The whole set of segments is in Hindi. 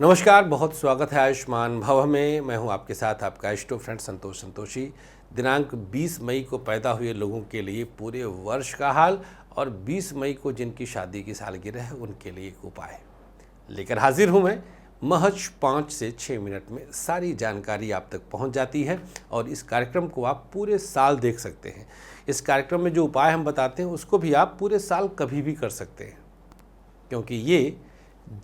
नमस्कार, बहुत स्वागत है आयुष्मान भव में। मैं हूं आपके साथ आपका इष्टो फ्रेंड संतोष संतोषी। दिनांक 20 मई को पैदा हुए लोगों के लिए पूरे वर्ष का हाल और 20 मई को जिनकी शादी की सालगिरह है उनके लिए एक उपाय लेकर हाजिर हूं मैं। महज 5 से 6 मिनट में सारी जानकारी आप तक पहुंच जाती है और इस कार्यक्रम को आप पूरे साल देख सकते हैं। इस कार्यक्रम में जो उपाय हम बताते हैं उसको भी आप पूरे साल कभी भी कर सकते हैं, क्योंकि ये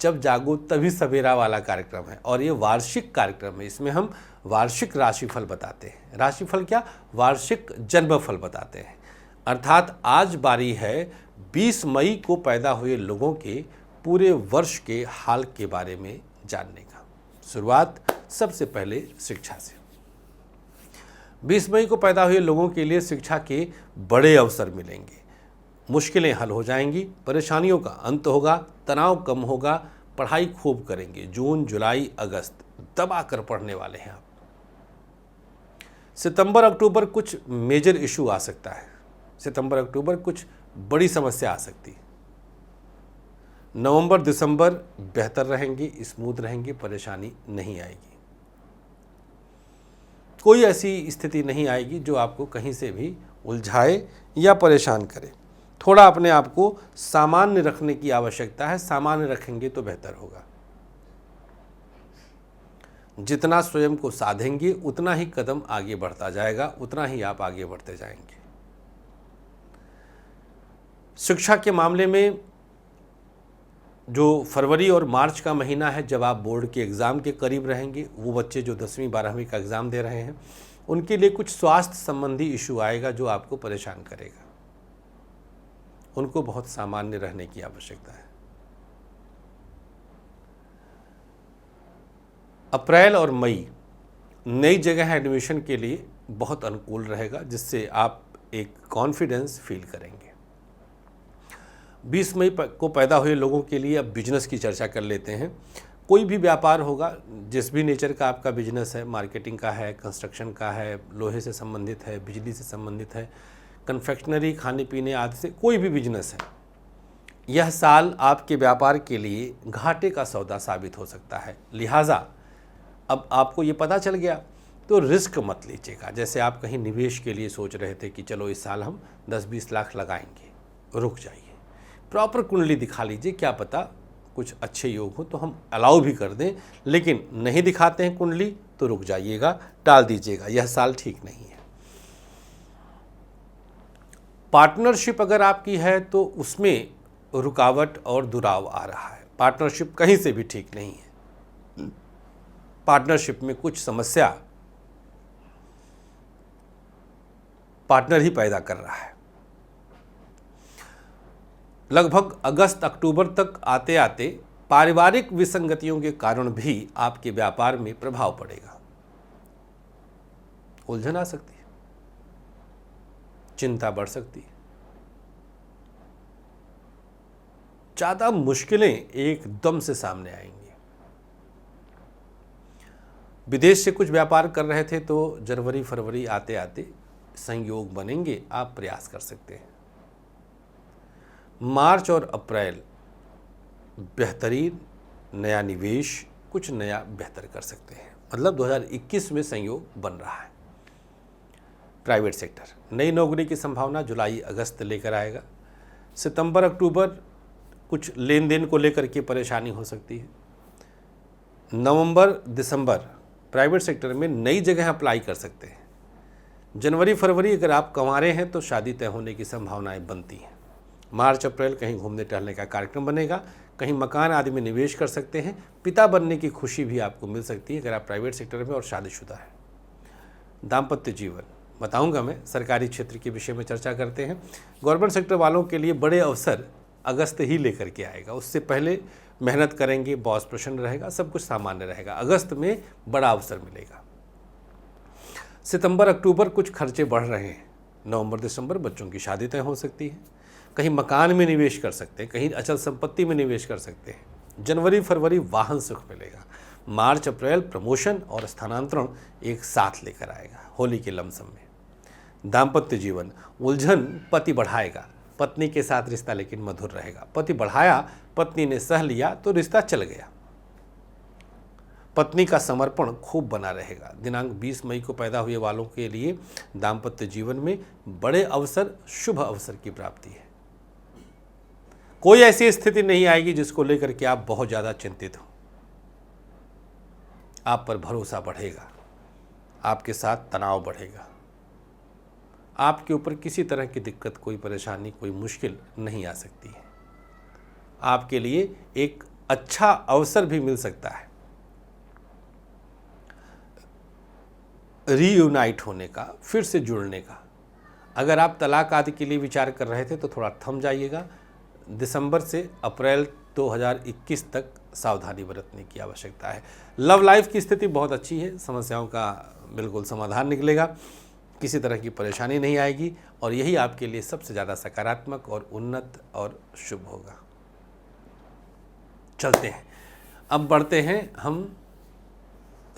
जब जागो तभी सवेरा वाला कार्यक्रम है और ये वार्षिक कार्यक्रम है। इसमें हम वार्षिक राशिफल बताते हैं। राशिफल क्या? वार्षिक जन्मफल बताते हैं। अर्थात आज बारी है 20 मई को पैदा हुए लोगों के पूरे वर्ष के हाल के बारे में जानने का। शुरुआत सबसे पहले शिक्षा से। 20 मई को पैदा हुए लोगों के लिए शिक्षा के बड़े अवसर मिलेंगे। मुश्किलें हल हो जाएंगी, परेशानियों का अंत होगा, तनाव कम होगा, पढ़ाई खूब करेंगे। जून, जुलाई, अगस्त दबा कर पढ़ने वाले हैं आप। सितंबर, अक्टूबर कुछ मेजर इशू आ सकता है। सितंबर, अक्टूबर कुछ बड़ी समस्या आ सकती है। नवंबर, दिसंबर बेहतर रहेंगे, स्मूथ रहेंगे, परेशानी नहीं आएगी। कोई ऐसी स्थिति नहीं आएगी जो आपको कहीं से भी उलझाए या परेशान करे। थोड़ा अपने आप को सामान्य रखने की आवश्यकता है। सामान्य रखेंगे तो बेहतर होगा। जितना स्वयं को साधेंगे उतना ही कदम आगे बढ़ता जाएगा, उतना ही आप आगे बढ़ते जाएंगे। शिक्षा के मामले में जो फरवरी और मार्च का महीना है, जब आप बोर्ड के एग्ज़ाम के करीब रहेंगे, वो बच्चे जो 10वीं 12वीं का एग्ज़ाम दे रहे हैं उनके लिए कुछ स्वास्थ्य संबंधी इशू आएगा जो आपको परेशान करेगा। उनको बहुत सामान्य रहने की आवश्यकता है। अप्रैल और मई नई जगह एडमिशन के लिए बहुत अनुकूल रहेगा, जिससे आप एक कॉन्फिडेंस फील करेंगे। 20 मई को पैदा हुए लोगों के लिए अब बिजनेस की चर्चा कर लेते हैं। कोई भी व्यापार होगा, जिस भी नेचर का आपका बिजनेस है, मार्केटिंग का है, कंस्ट्रक्शन का है, लोहे से संबंधित है, बिजली से संबंधित है, कन्फेक्शनरी, खाने पीने आदि से कोई भी बिजनेस है, यह साल आपके व्यापार के लिए घाटे का सौदा साबित हो सकता है। लिहाजा अब आपको ये पता चल गया तो रिस्क मत लीजिएगा। जैसे आप कहीं निवेश के लिए सोच रहे थे कि चलो इस साल हम 10-20 लाख लगाएंगे, रुक जाइए। प्रॉपर कुंडली दिखा लीजिए, क्या पता कुछ अच्छे योग हो तो हम अलाउ भी कर दें, लेकिन नहीं दिखाते हैं कुंडली तो रुक जाइएगा, टाल दीजिएगा। यह साल ठीक नहीं है। पार्टनरशिप अगर आपकी है तो उसमें रुकावट और दुराव आ रहा है। पार्टनरशिप कहीं से भी ठीक नहीं है। पार्टनरशिप में कुछ समस्या पार्टनर ही पैदा कर रहा है। लगभग अगस्त अक्टूबर तक आते आते पारिवारिक विसंगतियों के कारण भी आपके व्यापार में प्रभाव पड़ेगा। उलझन आ सकती है, चिंता बढ़ सकती है, ज़्यादा मुश्किलें एकदम से सामने आएंगी। विदेश से कुछ व्यापार कर रहे थे तो जनवरी फरवरी आते आते संयोग बनेंगे, आप प्रयास कर सकते हैं। मार्च और अप्रैल बेहतरीन, नया निवेश, कुछ नया बेहतर कर सकते हैं। मतलब 2021 में संयोग बन रहा है। प्राइवेट सेक्टर, नई नौकरी की संभावना जुलाई अगस्त लेकर आएगा। सितंबर अक्टूबर कुछ लेन देन को लेकर के परेशानी हो सकती है। नवंबर दिसंबर प्राइवेट सेक्टर में नई जगह अप्लाई कर सकते हैं। जनवरी फरवरी अगर आप कंवारे हैं तो शादी तय होने की संभावनाएं बनती हैं। मार्च अप्रैल कहीं घूमने टहलने का कार्यक्रम बनेगा, कहीं मकान आदि में निवेश कर सकते हैं। पिता बनने की खुशी भी आपको मिल सकती है अगर आप प्राइवेट सेक्टर में और शादीशुदा है। दाम्पत्य जीवन बताऊंगा मैं, सरकारी क्षेत्र के विषय में चर्चा करते हैं। गवर्नमेंट सेक्टर वालों के लिए बड़े अवसर अगस्त ही लेकर के आएगा। उससे पहले मेहनत करेंगे, बॉस प्रसन्न रहेगा, सब कुछ सामान्य रहेगा। अगस्त में बड़ा अवसर मिलेगा। सितंबर अक्टूबर कुछ खर्चे बढ़ रहे हैं। नवंबर दिसंबर बच्चों की शादी तय हो सकती है। कहीं मकान में निवेश कर सकते हैं, कहीं अचल संपत्ति में निवेश कर सकते हैं। जनवरी फरवरी वाहन सुख मिलेगा। मार्च अप्रैल प्रमोशन और स्थानांतरण एक साथ लेकर आएगा होली के लमसम में। दाम्पत्य जीवन उलझन पति बढ़ाएगा, पत्नी के साथ रिश्ता लेकिन मधुर रहेगा। पति बढ़ाया, पत्नी ने सह लिया तो रिश्ता चल गया। पत्नी का समर्पण खूब बना रहेगा। दिनांक 20 मई को पैदा हुए वालों के लिए दाम्पत्य जीवन में बड़े अवसर, शुभ अवसर की प्राप्ति है। कोई ऐसी स्थिति नहीं आएगी जिसको लेकर के आप बहुत ज़्यादा चिंतित हो। आप पर भरोसा बढ़ेगा, आपके साथ तनाव बढ़ेगा, आपके ऊपर किसी तरह की दिक्कत, कोई परेशानी, कोई मुश्किल नहीं आ सकती है। आपके लिए एक अच्छा अवसर भी मिल सकता है रीयूनाइट होने का, फिर से जुड़ने का। अगर आप तलाक आदि के लिए विचार कर रहे थे तो थोड़ा थम जाइएगा। दिसंबर से अप्रैल 2021 तक सावधानी बरतने की आवश्यकता है। लव लाइफ की स्थिति बहुत अच्छी है, समस्याओं का बिल्कुल समाधान निकलेगा, किसी तरह की परेशानी नहीं आएगी और यही आपके लिए सबसे ज़्यादा सकारात्मक और उन्नत और शुभ होगा। चलते हैं, अब बढ़ते हैं हम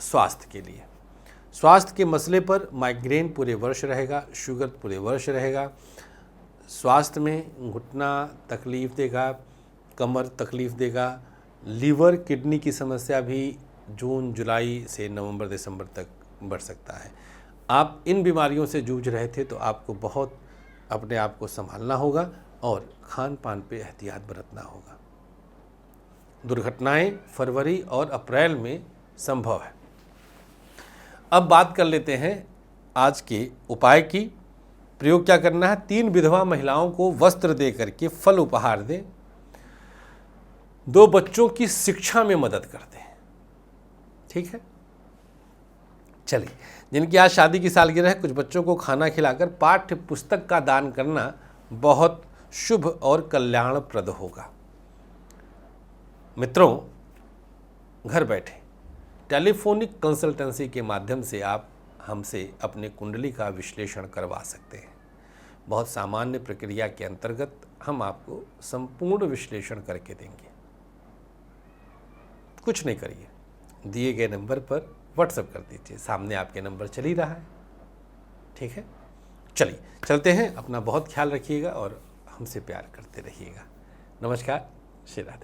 स्वास्थ्य के लिए। स्वास्थ्य के मसले पर माइग्रेन पूरे वर्ष रहेगा, शुगर पूरे वर्ष रहेगा। स्वास्थ्य में घुटना तकलीफ़ देगा, कमर तकलीफ़ देगा, लीवर किडनी की समस्या भी जून जुलाई से नवंबर दिसंबर तक बढ़ सकता है। आप इन बीमारियों से जूझ रहे थे तो आपको बहुत अपने आप को संभालना होगा और खान पान पे एहतियात बरतना होगा। दुर्घटनाएं फरवरी और अप्रैल में संभव है। अब बात कर लेते हैं आज के उपाय की। प्रयोग क्या करना है? 3 विधवा महिलाओं को वस्त्र दे करके फल उपहार दें, 2 बच्चों की शिक्षा में मदद कर दें। ठीक है, चलिए, जिनकी आज शादी की सालगिरह है, कुछ बच्चों को खाना खिलाकर पाठ्य पुस्तक का दान करना बहुत शुभ और कल्याणप्रद होगा। मित्रों, घर बैठे टेलीफोनिक कंसल्टेंसी के माध्यम से आप हमसे अपने कुंडली का विश्लेषण करवा सकते हैं। बहुत सामान्य प्रक्रिया के अंतर्गत हम आपको संपूर्ण विश्लेषण करके देंगे। कुछ नहीं करिए, दिए गए नंबर पर व्हाट्सएप कर दीजिए, सामने आपके नंबर चल ही रहा है। ठीक है, चलिए चलते हैं। अपना बहुत ख्याल रखिएगा और हमसे प्यार करते रहिएगा। नमस्कार, श्री राधे।